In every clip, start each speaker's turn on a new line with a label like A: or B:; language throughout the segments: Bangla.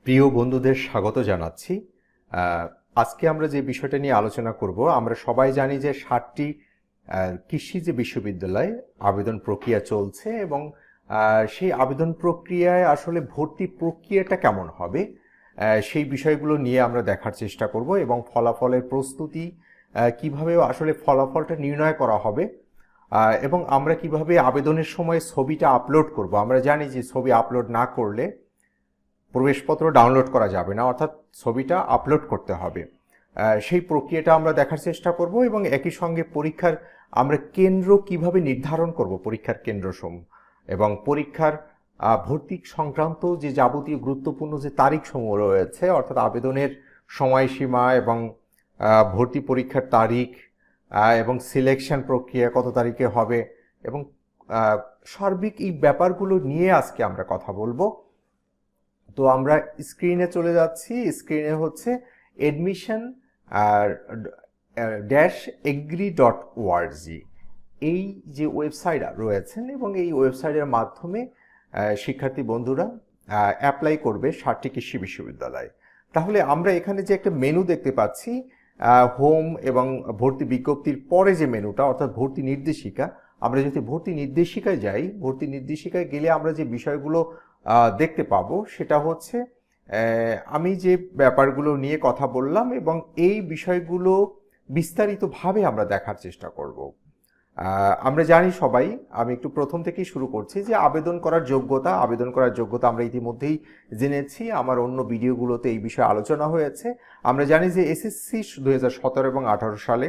A: প্রিয় বন্ধুদের স্বাগত জানাচ্ছি। আজকে আমরা যে বিষয়টা নিয়ে আলোচনা করব, আমরা সবাই জানি যে 7টি কৃষি যে বিশ্ববিদ্যালয় আবেদন প্রক্রিয়া চলছে এবং সেই আবেদন প্রক্রিয়ায় আসলে ভর্তি প্রক্রিয়াটা কেমন হবে সেই বিষয়গুলো নিয়ে আমরা দেখার চেষ্টা করব এবং ফলাফলের প্রস্তুতি কিভাবে আসলে ফলাফলটা নির্ণয় করা হবে এবং আমরা কিভাবে আবেদনের সময় ছবিটা আপলোড করব। আমরা জানি যে ছবি আপলোড না করলে প্রবেশপত্র ডাউনলোড করা যাবে না, অর্থাৎ ছবিটা আপলোড করতে হবে। সেই প্রক্রিয়াটা আমরা দেখার চেষ্টা করব এবং একই সঙ্গে পরীক্ষার আমরা কেন্দ্র কিভাবে নির্ধারণ করব, পরীক্ষার কেন্দ্রসমূহ এবং পরীক্ষার ভর্তি সংক্রান্ত যে যাবতীয় গুরুত্বপূর্ণ যে তারিখসমূহ রয়েছে, অর্থাৎ আবেদনের সময়সীমা এবং ভর্তি পরীক্ষার তারিখ এবং সিলেকশন প্রক্রিয়া কত তারিখে হবে এবং সার্বিক এই ব্যাপারগুলো নিয়ে আজকে আমরা কথা বলবো। তো আমরা স্ক্রিনে চলে যাচ্ছি। স্ক্রিনে হচ্ছে admission-agri.org এই যে ওয়েবসাইট রয়েছেন এবং এই ওয়েবসাইটের মাধ্যমে শিক্ষার্থী বন্ধুরা অ্যাপ্লাই করবে 7টি কৃষি বিশ্ববিদ্যালয়। তাহলে আমরা এখানে যে একটা মেনু দেখতে পাচ্ছি, হোম এবং ভর্তি বিজ্ঞপ্তির পরে যে মেনুটা অর্থাৎ ভর্তি নির্দেশিকা, আমরা যদি ভর্তি নির্দেশিকায় যাই, ভর্তি নির্দেশিকায় গেলে আমরা যে বিষয়গুলো দেখতে পাবো সেটা হচ্ছে আমি যে ব্যাপারগুলো নিয়ে কথা বললাম এবং এই বিষয়গুলো বিস্তারিতভাবে আমরা দেখার চেষ্টা করব। আমরা জানি সবাই, আমি একটু প্রথম থেকেই শুরু করছি যে আবেদন করার যোগ্যতা আমরা ইতিমধ্যেই জেনেছি, আমার অন্য ভিডিওগুলোতে এই বিষয়ে আলোচনা হয়েছে। আমরা জানি যে এসএসসি 2017 এবং 18 সালে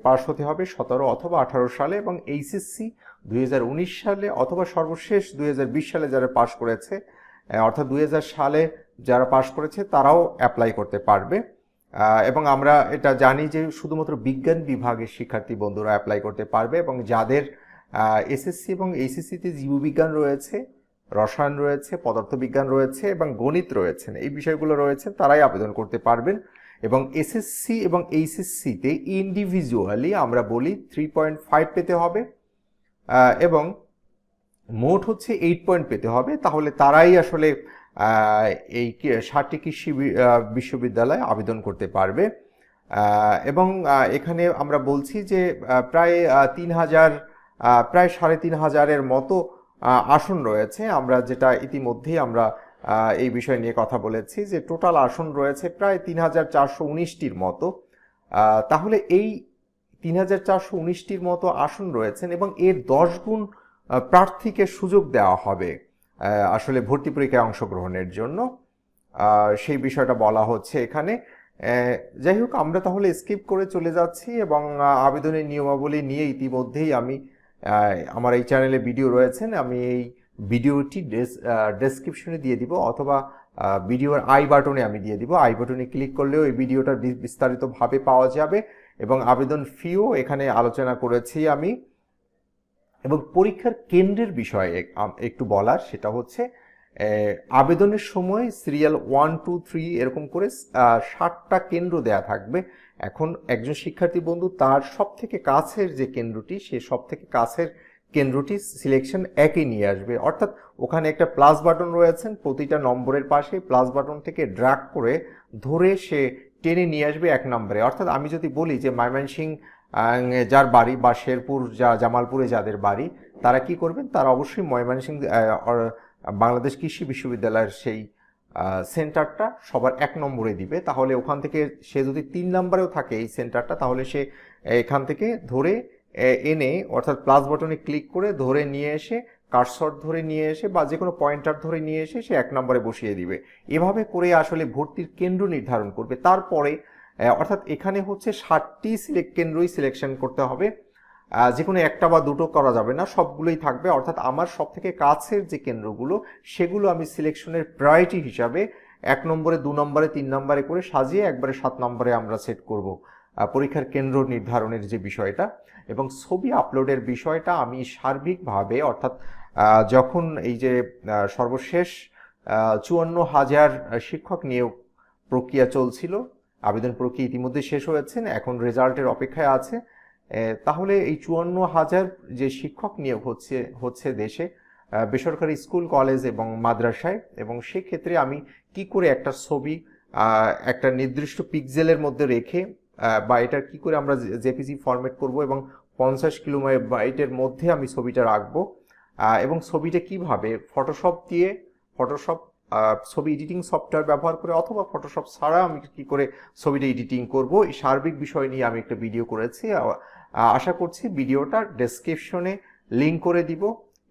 A: পাস হতে হবে, 17 অথবা 18 সালে, এবং এইচএসসি 2019 সালে অথবা সর্বশেষ 2020 সালে যারা পাস করেছে, অর্থাৎ 2000 সালে যারা পাস করেছে তারাও অ্যাপ্লাই করতে পারবে। এবং আমরা এটা জানি যে শুধুমাত্র বিজ্ঞান বিভাগের শিক্ষার্থী বন্ধুরা অ্যাপ্লাই করতে পারবে এবং যাদের এসএসসি এবং এইচএসসিতে জীববিজ্ঞান রয়েছে, রসায়ন রয়েছে, পদার্থবিজ্ঞান রয়েছে এবং গণিত রয়েছেন, এই বিষয়গুলো রয়েছে, তারাই আবেদন করতে পারবেন। এবং এসএসসি এবং এইচএসসিতে ইন্ডিভিজুয়ালি আমরা বলি 3.5 পেতে হবে এবং মোট হচ্ছে 8 পয়েন্ট পেতে হবে, তাহলে তারাই আসলে এই 7টি কৃষি বিশ্ববিদ্যালয়ে আবেদন করতে পারবে। এবং এখানে আমরা বলছি যে প্রায় 3,500 মতো আসন রয়েছে। আমরা যেটা ইতিমধ্যেই আমরা এই বিষয় নিয়ে কথা বলেছি যে টোটাল আসন রয়েছে প্রায় 3,419টির মতো। তাহলে এই 3,419টির মতো আসন রয়েছেন এবং এর 10 গুণ প্রার্থীকে সুযোগ দেওয়া হবে আসলে ভর্তি পরীক্ষায় অংশগ্রহণের জন্য, সেই বিষয়টা বলা হচ্ছে এখানে। যাই হোক, আমরা তাহলে স্কিপ করে চলে যাচ্ছি এবং আবেদনের নিয়মাবলী নিয়ে ইতিমধ্যেই আমি আমার এই চ্যানেলে ভিডিও রয়েছেন, আমি এই ভিডিওটি ডেসক্রিপশনে দিয়ে দিব অথবা ভিডিওর আই বাটনে আমি দিয়ে দিব। আই বাটনে ক্লিক করলেও এই ভিডিওটা বিস্তারিতভাবে পাওয়া যাবে এবং আবেদন ফিও এখানে আলোচনা করেছি আমি। এবং পরীক্ষার কেন্দ্রের বিষয়ে একটু বলার, সেটা হচ্ছে আবেদনের সময় সিরিয়াল 1, 2, 3 এরকম করে 7টা কেন্দ্র দেয়া থাকবে। এখন একজন শিক্ষার্থী বন্ধু তার সব থেকে কাছের যে কেন্দ্রটি, সে সব থেকে কাছের কেন্দ্রটি সিলেকশন একই নিয়ে আসবে, অর্থাৎ ওখানে একটা প্লাস বাটন রয়েছেন, প্রতিটা নম্বরের পাশে প্লাস বাটন থেকে ড্র্যাগ করে ধরে সে টেনে নিয়ে আসবে 1 নম্বরে। অর্থাৎ আমি যদি বলি যে ময়মনসিংহ যার বাড়ি বা শেরপুর জামালপুরে যাদের বাড়ি, তারা কি করবেন, তারা অবশ্যই ময়মনসিংহ বাংলাদেশ কৃষি বিশ্ববিদ্যালয়ের সেই সেন্টারটা সবার 1 নম্বরে দিবে। তাহলে ওখান থেকে সে যদি 3 নম্বরেও থাকে এই সেন্টারটা, তাহলে সে এখান থেকে ধরে এনে, অর্থাৎ প্লাস বাটনে ক্লিক করে ধরে নিয়ে এসে, কার্সর ধরে নিয়ে এসে বা যে কোনো পয়েন্টার ধরে নিয়ে এসে সে 1 নম্বরে বসিয়ে দিবে। এভাবে করে আসলে ভর্তির কেন্দ্র নির্ধারণ করবে। তারপরে অর্থাৎ এখানে হচ্ছে 7টি কেন্দ্রই সিলেকশন করতে হবে, যে কোনো একটা বা দুটো করা যাবে না, সবগুলোই থাকবে। অর্থাৎ আমার সব থেকে কাছের যে কেন্দ্রগুলো, সেগুলো আমি সিলেকশনের প্রায়োরিটি হিসাবে 1 নম্বরে, 2 নম্বরে, 3 নম্বরে করে সাজিয়ে একবারে 7 নম্বরে আমরা সেট করব পরীক্ষার কেন্দ্র নির্ধারণের যে বিষয়টা। এবং ছবি আপলোডের বিষয়টা আমি সার্বিকভাবে, অর্থাৎ যখন এই যে সর্বশেষ 54,000 শিক্ষক নিয়োগ প্রক্রিয়া চলছিল, আবেদন প্রক্রিয়া ইতিমধ্যে শেষ হয়েছে, এখন রেজাল্টের অপেক্ষায় আছে। তাহলে এই 54,000 যে শিক্ষক নিয়োগ হচ্ছে দেশে, বেসরকারি স্কুল কলেজ এবং মাদ্রাসায়, এবং সেক্ষেত্রে আমি কি করে একটা ছবি একটা নির্দিষ্ট পিক্সেলের মধ্যে রেখে বা এটা কি করে আমরা জেপিজি ফরম্যাট করব এবং 50 কিলোবাইটের মধ্যে আমি ছবিটা রাখবো, এবং ছবিটা কিভাবে ফটোশপ ছবি এডিটিং সফটওয়্যার ব্যবহার করে অথবা ফটোশপ ছাড়া আমি কি করে ছবিটা এডিটিং করব, এই সার্বিক বিষয় নিয়ে আমি একটা ভিডিও করেছি। আশা করছি ভিডিওটা ডেসক্রিপশনে লিঙ্ক করে দিব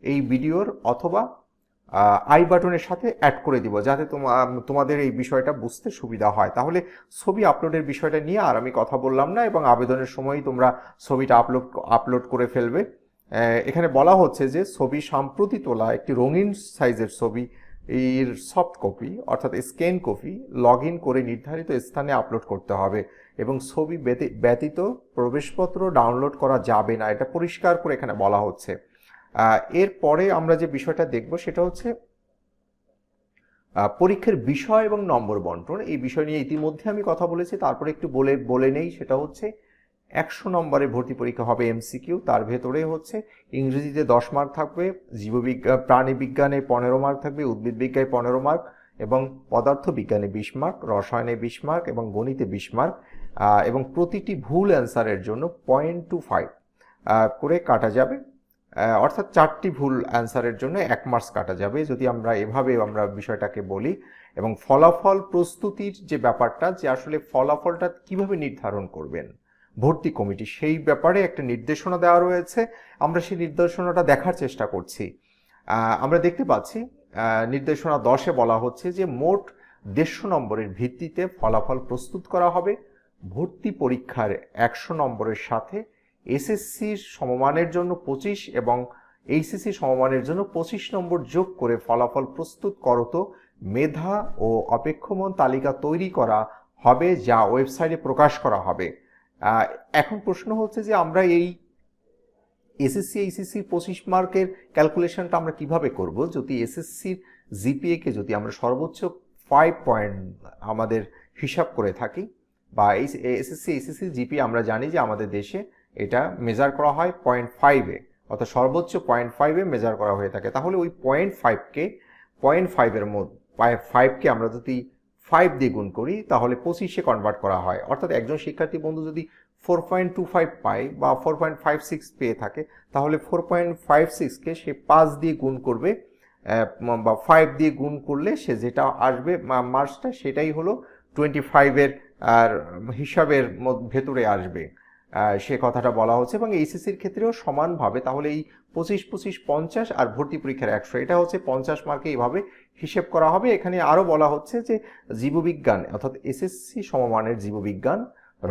A: এই ভিডিওর, অথবা আই বাটনের সাথে অ্যাড করে দিব, যাতে তোমাদের এই বিষয়টা বুঝতে সুবিধা হয়। তাহলে ছবি আপলোডের বিষয়টা নিয়ে আর আমি কথা বললাম না, এবং আবেদনের সময়ই তোমরা ছবিটা আপলোড করে ফেলবে। এখানে বলা হচ্ছে যে ছবি সম্প্রতি তোলা একটি রঙিন সাইজের ছবি এর সফট কপি অর্থাৎ স্ক্যান কপি লগইন করে নির্ধারিত স্থানে আপলোড করতে হবে, এবং ছবি ব্যতীত প্রবেশপত্র ডাউনলোড করা যাবে না, এটা পরিষ্কার করে এখানে বলা হচ্ছে। এরপরে আমরা যে বিষয়টা দেখব সেটা হচ্ছে পরীক্ষার বিষয় এবং নম্বর বন্টন। এই বিষয় নিয়ে ইতিমধ্যে আমি কথা বলেছি, তারপরে একটু বলে নেই। সেটা হচ্ছে 100 নম্বরের ভর্তি পরীক্ষা হবে এমসিকিউ, তার ভেতরে হচ্ছে ইংরেজিতে 10 মার্ক থাকবে, প্রাণী বিজ্ঞানে 15 মার্ক থাকবে, উদ্ভিদ বিজ্ঞানে 15 মার্ক, এবং পদার্থ বিজ্ঞানে 20 মার্ক, রসায়নে 20 মার্ক এবং গণিতে 20 মার্ক, এবং প্রতিটি ভুল অ্যান্সারের জন্য 0.25 করে কাটা যাবে, অর্থাৎ 4টি ভুল অ্যান্সারের জন্য 1 মার্কস কাটা যাবে, যদি আমরা এভাবে বিষয়টাকে বলি। এবং ফলাফল প্রস্তুতির যে ব্যাপারটা, যে আসলে ফলাফলটা কিভাবে নির্ধারণ করবেন ভর্তি কমিটি, সেই ব্যাপারে একটা নির্দেশনা দেওয়া রয়েছে। আমরা সেই নির্দেশনাটা দেখার চেষ্টা করছি। আমরা দেখতে পাচ্ছি নির্দেশনা 10-এ বলা হচ্ছে যে মোট 150 নম্বরের ভিত্তিতে ফলাফল প্রস্তুত করা হবে। ভর্তি পরীক্ষার 100 নম্বরের সাথে এসএসসির সমমানের জন্য 25 এবং এইচএসসি সমমানের জন্য 25 নম্বর যোগ করে ফলাফল প্রস্তুত করত মেধা ও অপেক্ষমান তালিকা তৈরি করা হবে, যা ওয়েবসাইটে প্রকাশ করা হবে। এখন প্রশ্ন হচ্ছে যে আমরা এই এসএসসি এইচএসসি 25 মার্কের ক্যালকুলেশনটা আমরা কিভাবে করব, যদি এসএসসির জিপিএ কে যদি আমরা সর্বোচ্চ 5 পয়েন্ট আমাদের হিসাব করে থাকি, বা এসএসসি এইচএসসি জিপিএ আমরা জানি যে আমাদের দেশে এটা মেজার করা হয় 0.5-এ, অর্থাৎ সর্বোচ্চ 0.5-এ মেজার করা হয়ে থাকে। তাহলে ওই 0.5কে আমরা যদি 5 দিয়ে গুণ করি তাহলে 25-এ কনভার্ট করা হয়, অর্থাৎ একজন শিক্ষার্থী বন্ধু যদি 4.25 পায় বা 4.56 পেয়ে থাকে, তাহলে 4.56কে সে 5 দিয়ে গুণ করবে, বা 5 দিয়ে গুণ করলে সে যেটা আসবে মার্কসটা, সেটাই হলো 25-এর আর হিসাবের ভেতরে আসবে, সে কথাটা বলা হচ্ছে। এবং এইচএসসির ক্ষেত্রেও সমানভাবে, তাহলে এই 25, 50 আর ভর্তি পরীক্ষার 100, এটা হচ্ছে 50 মার্কে এইভাবে হিসেব করা হবে। এখানে আরও বলা হচ্ছে যে জীববিজ্ঞান অর্থাৎ এসএসসি সমমানের জীববিজ্ঞান,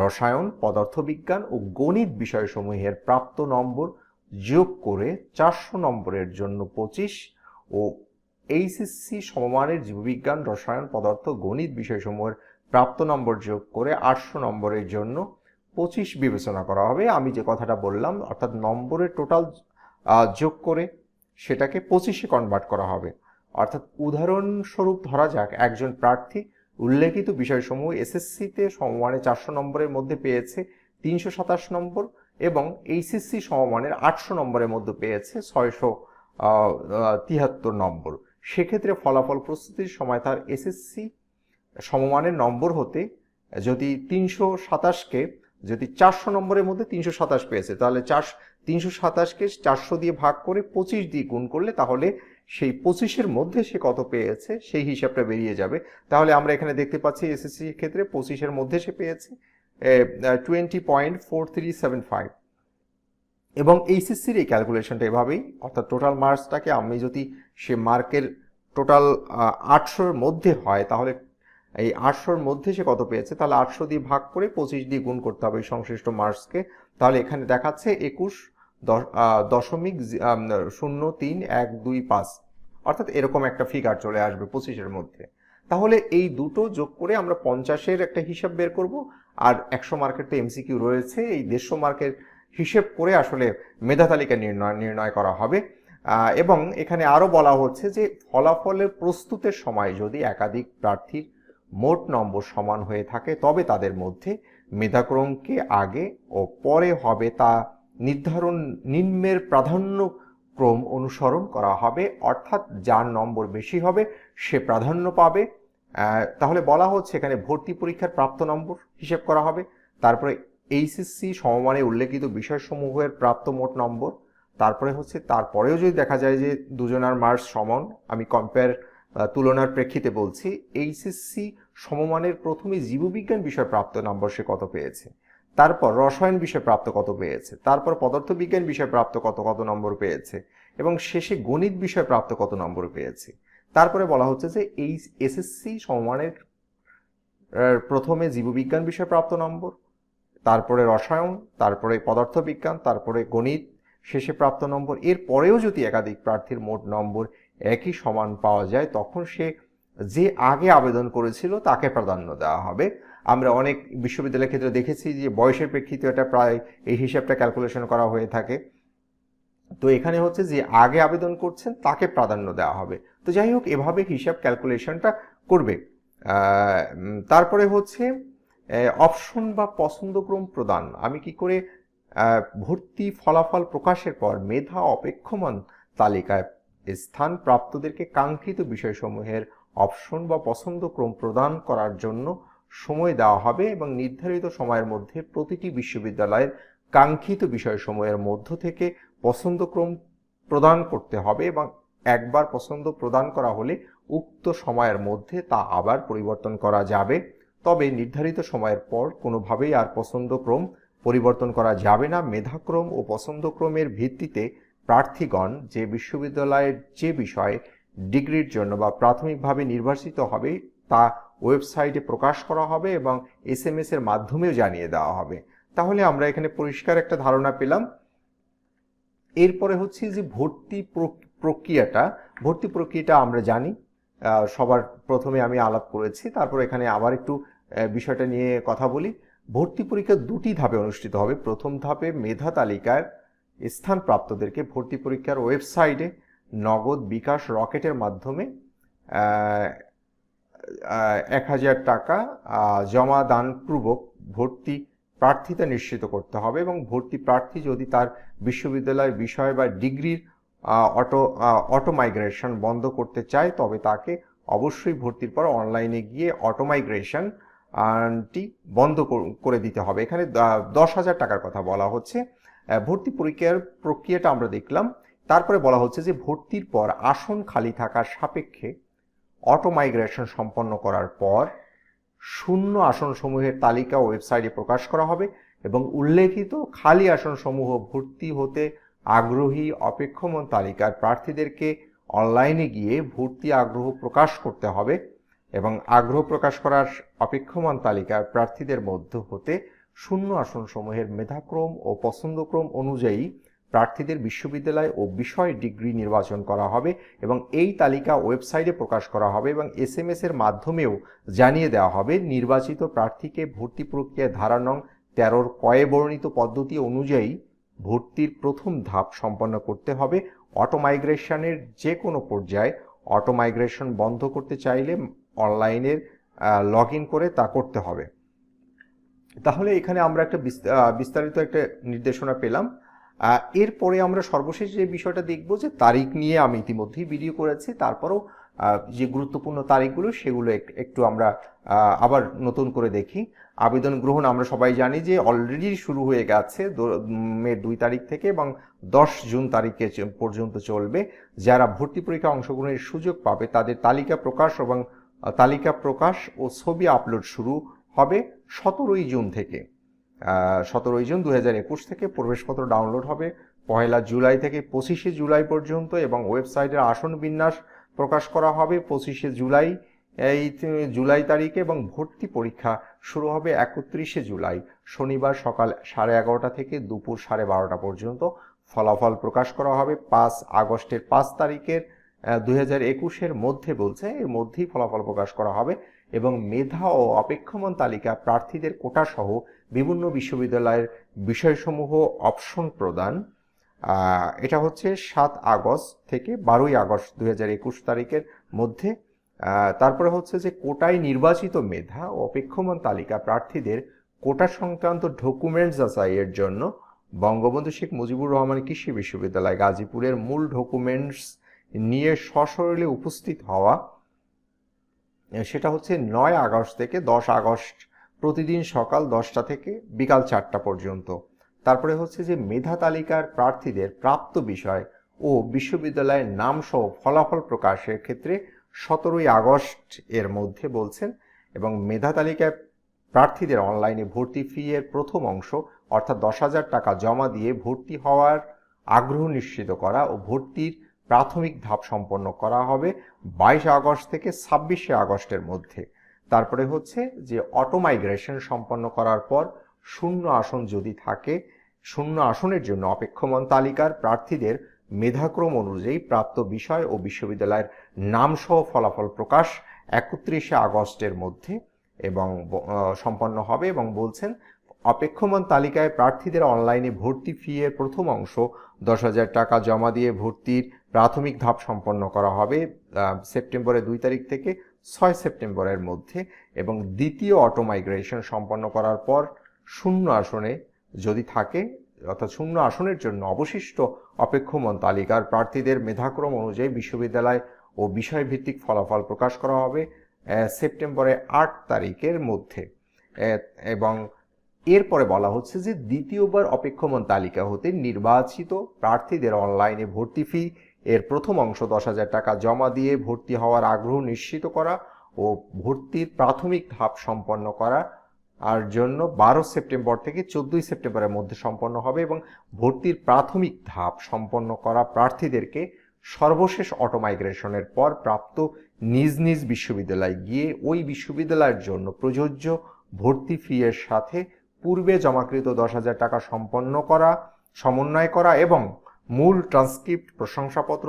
A: রসায়ন, পদার্থবিজ্ঞান ও গণিত বিষয়সমূহের প্রাপ্ত নম্বর যোগ করে 400 নম্বরের জন্য 25 ও এইচএসসি সমমানের জীববিজ্ঞান, রসায়ন, পদার্থ, গণিত বিষয়সমূহের প্রাপ্ত নম্বর যোগ করে 800 নম্বরের জন্য 25 বিবেচনা করা হবে। আমি যে কথাটা বললাম, অর্থাৎ নম্বরের টোটাল যোগ করে সেটাকে 25-এ কনভার্ট করা হবে। অর্থাৎ উদাহরণস্বরূপ ধরা যাক একজন প্রার্থী উল্লেখিত বিষয়সমূহ এসএসসিতে সমমানে 400 নম্বরের মধ্যে পেয়েছে 327 নম্বর, এবং এইচএসসি সমমানের 800 নম্বরের মধ্যে পেয়েছে 673 নম্বর। সেক্ষেত্রে ফলাফল প্রস্তুতির সময় তার এসএসসি সমমানের নম্বর হতে যদি 327কে যদি 400 নম্বরের মধ্যে 327 পেয়েছে, তাহলে 327কে 400 দিয়ে ভাগ করে 25 দিয়ে গুণ করলে তাহলে সেই 25-এর মধ্যে সে কত পেয়েছে সেই হিসাবটা বেরিয়ে যাবে। তাহলে আমরা এখানে দেখতে পাচ্ছি এসএসসির ক্ষেত্রে 25-এর মধ্যে সে পেয়েছে 20.4375, এবং এইচএসসির এই ক্যালকুলেশনটা এভাবেই, অর্থাৎ টোটাল মার্কসটাকে আমি যদি সে মার্কের টোটাল 800-এর মধ্যে হয়, তাহলে এই 800-এর মধ্যে সে কত পেয়েছে, তাহলে 800 দিয়ে ভাগ করে 25 দিয়ে গুণ করতে হবে এই সংশ্লিষ্ট মার্কসকে। তাহলে এখানে দেখাচ্ছে 21.03125, অর্থাৎ এরকম একটা ফিগার চলে আসবে 25-এর মধ্যে। তাহলে এই দুটো যোগ করে আমরা 50-এর একটা হিসাব বের করব, আর 100 মার্কের তো এমসিকিউ রয়েছে, এই 150 মার্কের হিসেব করে আসলে মেধা তালিকা নির্ণয় করা হবে। এবং এখানে আরও বলা হচ্ছে যে ফলাফলের প্রস্তুতের সময় যদি একাধিক প্রার্থীর মোট নম্বর সমান হয়ে থাকে, তবে তাদের মধ্যে মেধাক্রমকে আগে ও পরে হবে তা নির্ধারণ নিম্নের প্রাধান্য ক্রম অনুসরণ করা হবে, অর্থাৎ যার নম্বর বেশি হবে সে প্রাধান্য পাবে। তাহলে বলা হচ্ছে এখানে ভর্তি পরীক্ষার প্রাপ্ত নম্বর হিসেব করা হবে, তারপরে এইচএসসি সমমানে উল্লেখিত বিষয়সমূহের প্রাপ্ত মোট নম্বর, তারপরে হচ্ছে তারপরেও যদি দেখা যায় যে দুজনার মার্কস সমান, আমি তুলনার প্রেক্ষিতে বলছি, এইচএসসি সমমানের প্রথমে জীববিজ্ঞান বিষয় প্রাপ্ত নম্বর সে কত পেয়েছে, তারপর রসায়ন বিষয় প্রাপ্ত কত পেয়েছে, তারপর পদার্থবিজ্ঞান বিষয় প্রাপ্ত কত নম্বর পেয়েছে, এবং শেষে গণিত বিষয় প্রাপ্ত কত নম্বর পেয়েছে। তারপরে বলা হচ্ছে যে এই এসএসসি সমমানের প্রথমে জীববিজ্ঞান বিষয় প্রাপ্ত নম্বর, তারপরে রসায়ন, তারপরে পদার্থবিজ্ঞান, তারপরে গণিত, শেষে প্রাপ্ত নম্বর। এর পরেও যদি একাধিক প্রার্থীর মোট নম্বর একই সমান পাওয়া যায় তখন সে যে আগে আবেদন করেছিল তাকে প্রাধান্য দেওয়া হবে। আমরা অনেক বিশ্ববিদ্যালয়ের ক্ষেত্রে দেখেছি যে বয়সের প্রেক্ষিতে এটা প্রায় এই হিসাবটা ক্যালকুলেশন করা হয়ে থাকে। তো এখানে হচ্ছে যে আগে আবেদন করছেন তাকে প্রাধান্য দেওয়া হবে। তো যাই হোক, এভাবে হিসাব ক্যালকুলেশনটা করবে। তারপরে হচ্ছে অপশন বা পছন্দক্রম প্রদান। আমি কি করে ভর্তি ফলাফল প্রকাশের পর মেধা অপেক্ষমান তালিকায় স্থান প্রাপ্তদেরকে কাঙ্ক্ষিত বিষয়সমূহের অপশন বা পছন্দক্রম প্রদান করার জন্য সময় দেওয়া হবে এবং নির্ধারিত সময়ের মধ্যে প্রতিটি বিশ্ববিদ্যালয়ের কাঙ্ক্ষিত বিষয়সমূহের মধ্য থেকে পছন্দক্রম প্রদান করতে হবে, এবং একবার পছন্দ প্রদান করা হলে উক্ত সময়ের মধ্যে তা আবার পরিবর্তন করা যাবে। তবে নির্ধারিত সময়ের পর কোনোভাবেই আর পছন্দক্রম পরিবর্তন করা যাবে না। মেধাক্রম ও পছন্দক্রমের ভিত্তিতে প্রার্থীগণ যে বিশ্ববিদ্যালয়ের যে বিষয়ে ডিগ্রির জন্য বা প্রাথমিকভাবে নির্বাচিত হবে তা ওয়েবসাইটে প্রকাশ করা হবে এবং SMS এর মাধ্যমেও জানিয়ে দেওয়া হবে। তাহলে আমরা এখানে পরিষ্কার একটা ধারণা পেলাম। এরপরে হচ্ছে যে ভর্তি প্রক্রিয়াটা আমরা জানি, সবার প্রথমে আমি আলাপ করেছি, তারপর এখানে আবার একটু বিষয়টা নিয়ে কথা বলি। ভর্তি পরীক্ষা দুটি ধাপে অনুষ্ঠিত হবে। প্রথম ধাপে মেধা তালিকার স্থানপ্রাপ্তদেরকে ভর্তি পরীক্ষার ওয়েবসাইটে নগদ, বিকাশ, রকেটের মাধ্যমে 1000 টাকা জমা দানপূর্বক ভর্তি প্রার্থিতা নিশ্চিত করতে হবে, এবং ভর্তি প্রার্থী যদি তার বিশ্ববিদ্যালয়ের বিষয় বা ডিগ্রির অটো মাইগ্রেশন বন্ধ করতে চায় তবে তাকে অবশ্যই ভর্তির পর অনলাইনে গিয়ে অটো মাইগ্রেশনটি বন্ধ করে দিতে হবে। এখানে 10,000 টাকার কথা বলা হচ্ছে। ভর্তি পরীক্ষার প্রক্রিয়াটা আমরা দেখলাম। তারপরে বলা হচ্ছে যে ভর্তির পর আসন খালি থাকার সাপেক্ষে অটো মাইগ্রেশন সম্পন্ন করার পর শূন্য আসনসমূহের তালিকা ওয়েবসাইটে প্রকাশ করা হবে এবং উল্লেখিত খালি আসনসমূহ ভর্তি হতে আগ্রহী অপেক্ষমান তালিকার প্রার্থীদেরকে অনলাইনে গিয়ে ভর্তি আগ্রহ প্রকাশ করতে হবে এবং আগ্রহ প্রকাশ করার অপেক্ষমান তালিকার প্রার্থীদের মধ্য হতে শূন্য আসনসমূহের মেধাক্রম ও পছন্দক্রম অনুযায়ী প্রার্থীদের বিশ্ববিদ্যালয় ও বিষয় ডিগ্রি নির্বাচন করা হবে এবং এই তালিকা ওয়েবসাইটে প্রকাশ করা হবে এবং SMS এর মাধ্যমেও জানিয়ে দেওয়া হবে। নির্বাচিত প্রার্থীকে ভর্তি প্রক্রিয়ায় ধারা নং 13 কয়ে বর্ণিত পদ্ধতি অনুযায়ী ভর্তির প্রথম ধাপ সম্পন্ন করতে হবে। অটো মাইগ্রেশনের যে কোনো পর্যায়ে অটো মাইগ্রেশন বন্ধ করতে চাইলে অনলাইনের লগইন করে তা করতে হবে। তাহলে এখানে আমরা একটা বিস্তারিত একটা নির্দেশনা পেলাম। এরপরে আমরা সর্বশেষ যে বিষয়টা দেখব যে তারিখ নিয়ে আমি ইতিমধ্যেই ভিডিও করেছি, তারপরেও যে গুরুত্বপূর্ণ তারিখগুলো সেগুলো একটু আমরা আবার নতুন করে দেখি। আবেদন গ্রহণ আমরা সবাই জানি যে অলরেডি শুরু হয়ে গেছে মে 2 তারিখ থেকে এবং 10 জুন তারিখে পর্যন্ত চলবে। যারা ভর্তি পরীক্ষায় অংশগ্রহণের সুযোগ পাবে তাদের তালিকা প্রকাশ ও ছবি আপলোড শুরু হবে 17 জুন থেকে। 17 জুন 2021 থেকে প্রবেশপত্র ডাউনলোড হবে 1 জুলাই থেকে 25 জুলাই পর্যন্ত এবং ওয়েবসাইটের আসন বিন্যাস প্রকাশ করা হবে 25 জুলাই তারিখে এবং ভর্তি পরীক্ষা শুরু হবে 31 জুলাই শনিবার সকাল 11:30 থেকে দুপুর 12:30 পর্যন্ত। ফলাফল প্রকাশ করা হবে 5 আগস্টের 5 তারিখের 2021 মধ্যে বলছে, এর মধ্যেই ফলাফল প্রকাশ করা হবে এবং মেধা ও অপেক্ষমান তালিকা প্রার্থীদের কোটা সহ বিভিন্ন বিশ্ববিদ্যালয়ের বিষয়সমূহ অপশন প্রদান, এটা হচ্ছে 7 আগস্ট থেকে 12 আগস্ট 2021 তারিখের মধ্যে। তারপরে হচ্ছে যে কোটায় নির্বাচিত মেধা ও অপেক্ষমান তালিকা প্রার্থীদের কোটা সংক্রান্ত ডকুমেন্টস যাচাইয়ের জন্য বঙ্গবন্ধু শেখ মুজিবুর রহমান কৃষি বিশ্ববিদ্যালয় গাজীপুরের মূল ডকুমেন্টস নিয়ে সশরীরে উপস্থিত হওয়া, সেটা হচ্ছে 9 আগস্ট থেকে 10 আগস্ট প্রতিদিন সকাল 10টা থেকে বিকাল 4টা পর্যন্ত। তারপরে হচ্ছে যে মেধা তালিকার প্রার্থীদের প্রাপ্ত বিষয় ও বিশ্ববিদ্যালয়ের নাম সহ ফলাফল প্রকাশের ক্ষেত্রে 17ই আগস্ট এর মধ্যে বলছেন, এবং মেধা তালিকায় প্রার্থীদের অনলাইনে ভর্তি ফি এর প্রথম অংশ অর্থাৎ 10,000 টাকা জমা দিয়ে ভর্তি হওয়ার আগ্রহ নিশ্চিত করা ও ভর্তির প্রাথমিক ধাপ সম্পন্ন করা হবে 22 আগস্ট থেকে 26শে আগস্টের মধ্যে। তারপরে হচ্ছে যে অটো মাইগ্রেশন সম্পন্ন করার পর শূন্য আসন যদি থাকে, শূন্য আসনের জন্য অপেক্ষমান তালিকার প্রার্থীদের মেধাক্রম অনুযায়ী প্রাপ্ত বিষয় ও বিশ্ববিদ্যালয়ের নামসহ ফলাফল প্রকাশ 31শে আগস্টের মধ্যে এবং সম্পন্ন হবে, এবং বলছেন অপেক্ষমান তালিকায় প্রার্থীদের অনলাইনে ভর্তি ফি এর প্রথম অংশ 10,000 টাকা জমা দিয়ে ভর্তির প্রাথমিক ধাপ সম্পন্ন করা হবে সেপ্টেম্বরের 2 তারিখ থেকে 6 সেপ্টেম্বরের মধ্যে, এবং দ্বিতীয় অটো মাইগ্রেশন সম্পন্ন করার পর শূন্য আসনে যদি থাকে অর্থাৎ শূন্য আসনের জন্য অবশিষ্ট অপেক্ষমান তালিকার প্রার্থীদের মেধাক্রম অনুযায়ী বিশ্ববিদ্যালয় ও বিষয়ভিত্তিক ফলাফল প্রকাশ করা হবে সেপ্টেম্বরের 8 তারিখের মধ্যে। এবং এরপরে বলা হচ্ছে যে দ্বিতীয়বার অপেক্ষমান তালিকা হতে নির্বাচিত প্রার্থীদের অনলাইনে ভর্তি ফি এর প্রথম অংশ 10,000 টাকা জমা দিয়ে ভর্তি হওয়ার আগ্রহ নিশ্চিত করা ও ভর্তির প্রাথমিক ধাপ সম্পন্ন করা আর জন্য 12 সেপ্টেম্বর থেকে 14 সেপ্টেম্বরের মধ্যে সম্পন্ন হবে, এবং ভর্তির প্রাথমিক ধাপ সম্পন্ন করা প্রার্থীদেরকে সর্বশেষ অটো মাইগ্রেশনের পর প্রাপ্ত নিজ নিজ বিশ্ববিদ্যালয়ে গিয়ে ওই বিশ্ববিদ্যালয়ের জন্য প্রযোজ্য ভর্তি ফি এর সাথে পূর্বে জমাকৃত 10,000 টাকা সমন্বয় করা এবং মূল ট্রান্সক্রিপ্ট, প্রশংসাপত্র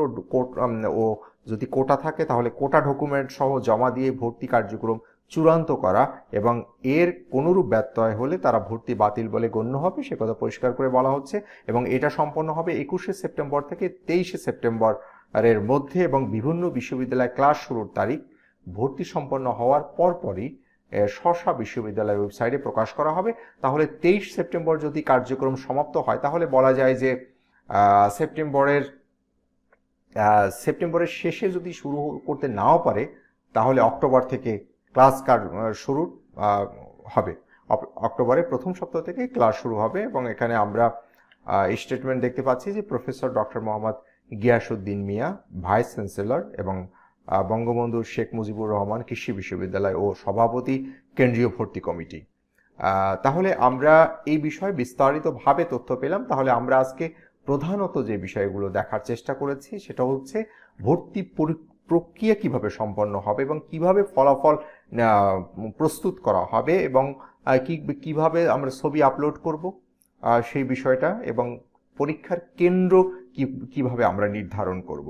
A: ও যদি কোটা থাকে তাহলে কোটা ডকুমেন্ট সহ জমা দিয়ে ভর্তি কার্যক্রম চূড়ান্ত করা, এবং এর কোনরূপ ব্যত্যয় হলে তারা ভর্তি বাতিল বলে গণ্য হবে, সে কথা পরিষ্কার করে বলা হচ্ছে। এবং এটা সম্পন্ন হবে 21শে সেপ্টেম্বর থেকে 23শে সেপ্টেম্বরের মধ্যে, এবং বিভিন্ন বিশ্ববিদ্যালয় ক্লাস শুরুর তারিখ ভর্তি সম্পন্ন হওয়ার পরপরই স্ব বিশ্ববিদ্যালয়ের ওয়েবসাইটে প্রকাশ করা হবে। তাহলে 23 সেপ্টেম্বর যদি কার্যক্রম সমাপ্ত হয় তাহলে বলা যায় যে সেপ্টেম্বরের শেষে যদি শুরু করতে নাও পারে তাহলে অক্টোবর থেকে ক্লাস শুরু হবে, অক্টোবরের প্রথম সপ্তাহ থেকে ক্লাস শুরু হবে। এবং এখানে আমরা স্টেটমেন্ট দেখতে পাচ্ছি যে প্রফেসর ডক্টর মোহাম্মদ গিয়াসউদ্দিন মিয়া, ভাইস চ্যান্সেলর এবং বঙ্গবন্ধু শেখ মুজিবুর রহমান কৃষি বিশ্ববিদ্যালয় ও সভাপতি কেন্দ্রীয় ভর্তি কমিটি। তাহলে আমরা এই বিষয়ে বিস্তারিতভাবে তথ্য পেলাম। তাহলে আমরা আজকে প্রধানত যে বিষয়গুলো দেখার চেষ্টা করেছি সেটা হচ্ছে ভর্তি প্রক্রিয়া কিভাবে সম্পন্ন হবে এবং কিভাবে ফলাফল প্রস্তুত করা হবে এবং কিভাবে আমরা ছবি আপলোড করব সেই বিষয়টা, এবং পরীক্ষার কেন্দ্র কিভাবে আমরা নির্ধারণ করব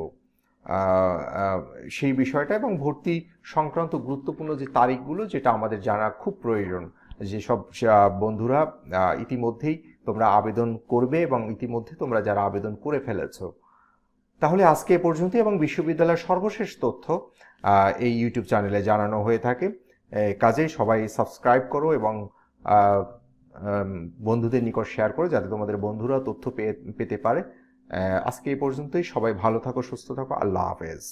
A: সেই বিষয়টা, এবং ভর্তি সংক্রান্ত গুরুত্বপূর্ণ যে তারিখগুলো যেটা আমাদের জানা খুব প্রয়োজন। যেসব বন্ধুরা ইতিমধ্যেই তোমরা আবেদন করবে এবং ইতিমধ্যে তোমরা যারা আবেদন করে ফেলেছ। তাহলে আজকে এ পর্যন্তই, এবং বিশ্ববিদ্যালয়ের সর্বশেষ তথ্য এই ইউটিউব চ্যানেলে জানানো হয়ে থাকে। কাজেই সবাই সাবস্ক্রাইব করো এবং বন্ধুদের নিকট শেয়ার করো যাতে তোমাদের বন্ধুরা তথ্য পেতে পারে। আজকে এই পর্যন্তই, সবাই ভালো থাকো, সুস্থ থাকো, আল্লাহ হাফেজ।